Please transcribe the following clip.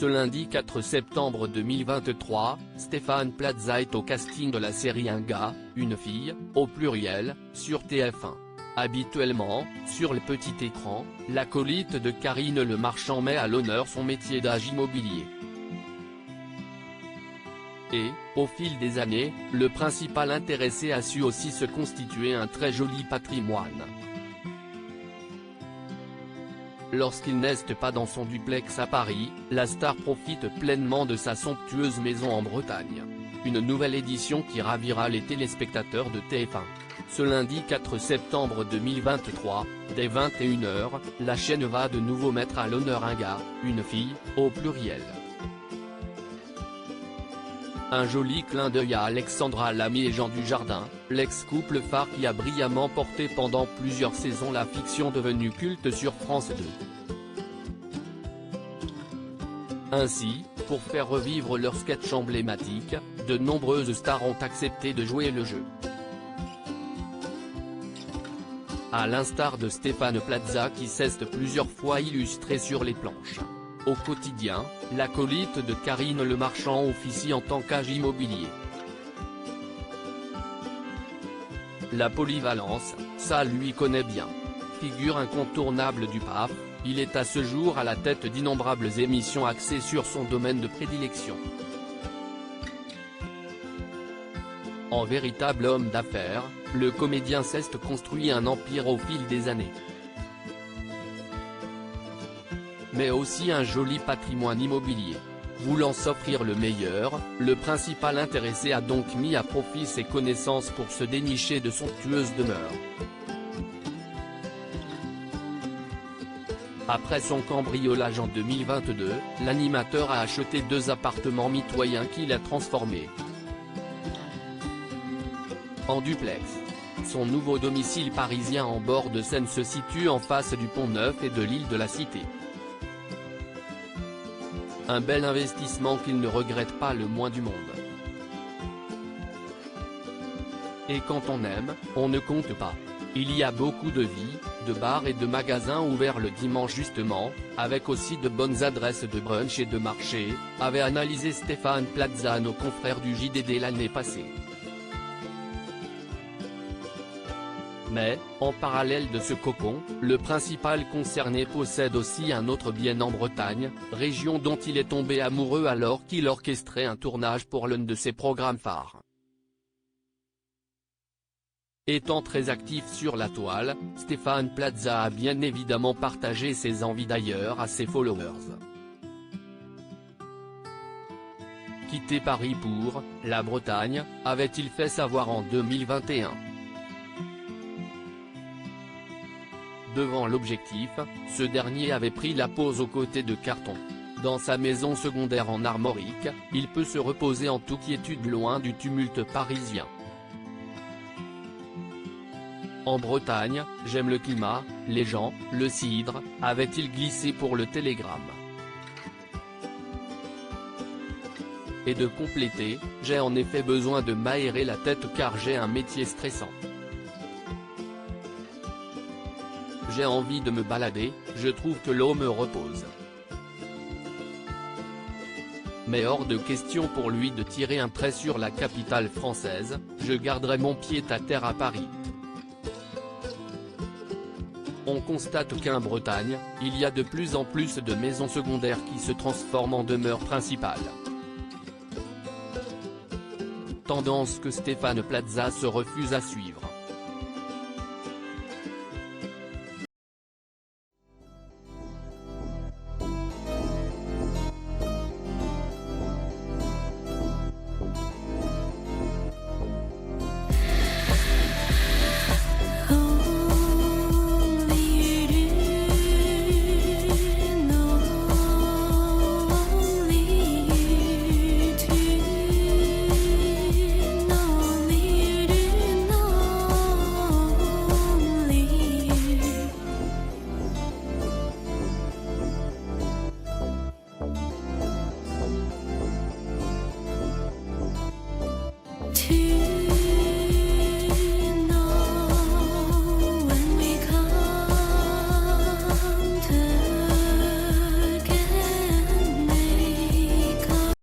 Ce lundi 4 septembre 2023, Stéphane Plaza est au casting de la série Un gars, une fille, au pluriel, sur TF1. Habituellement, sur le petit écran, l'acolyte de Karine Le Marchand met à l'honneur son métier d'agent immobilier. Et, au fil des années, le principal intéressé a su aussi se constituer un très joli patrimoine. Lorsqu'il n'est pas dans son duplex à Paris, la star profite pleinement de sa somptueuse maison en Bretagne. Une nouvelle édition qui ravira les téléspectateurs de TF1. Ce lundi 4 septembre 2023, dès 21h, la chaîne va de nouveau mettre à l'honneur un gars, une fille, au pluriel. Un joli clin d'œil à Alexandra Lamy et Jean Dujardin, l'ex-couple phare qui a brillamment porté pendant plusieurs saisons la fiction devenue culte sur France 2. Ainsi, pour faire revivre leur sketch emblématique, de nombreuses stars ont accepté de jouer le jeu. À l'instar de Stéphane Plaza qui s'est plusieurs fois illustré sur les planches. Au quotidien, l'acolyte de Karine Le Marchand officie en tant qu'agent immobilier. La polyvalence, ça lui connaît bien. Figure incontournable du PAF, il est à ce jour à la tête d'innombrables émissions axées sur son domaine de prédilection. En véritable homme d'affaires, le comédien s'est construit un empire au fil des années. Mais aussi un joli patrimoine immobilier. Voulant s'offrir le meilleur, le principal intéressé a donc mis à profit ses connaissances pour se dénicher de somptueuses demeures. Après son cambriolage en 2022, l'animateur a acheté 2 appartements mitoyens qu'il a transformés en duplex. Son nouveau domicile parisien en bord de Seine se situe en face du Pont-Neuf et de l'île de la Cité. Un bel investissement qu'il ne regrette pas le moins du monde. Et quand on aime, on ne compte pas. Il y a beaucoup de vie, de bars et de magasins ouverts le dimanche justement, avec aussi de bonnes adresses de brunch et de marché, avait analysé Stéphane Plaza à nos confrères du JDD l'année passée. Mais, en parallèle de ce cocon, le principal concerné possède aussi un autre bien en Bretagne, région dont il est tombé amoureux alors qu'il orchestrait un tournage pour l'un de ses programmes phares. Étant très actif sur la toile, Stéphane Plaza a bien évidemment partagé ses envies d'ailleurs à ses followers. Quitter Paris pour la Bretagne, avait-il fait savoir en 2021. Devant l'objectif, ce dernier avait pris la pose aux côtés de Carton. Dans sa maison secondaire en Armorique, il peut se reposer en toute quiétude loin du tumulte parisien. En Bretagne, j'aime le climat, les gens, le cidre, avait-il glissé pour le Télégramme. Et de compléter, j'ai en effet besoin de m'aérer la tête car j'ai un métier stressant. J'ai envie de me balader, je trouve que l'eau me repose. Mais hors de question pour lui de tirer un trait sur la capitale française, je garderai mon pied-à-terre à Paris. On constate qu'en Bretagne, il y a de plus en plus de maisons secondaires qui se transforment en demeures principales. Tendance que Stéphane Plaza se refuse à suivre.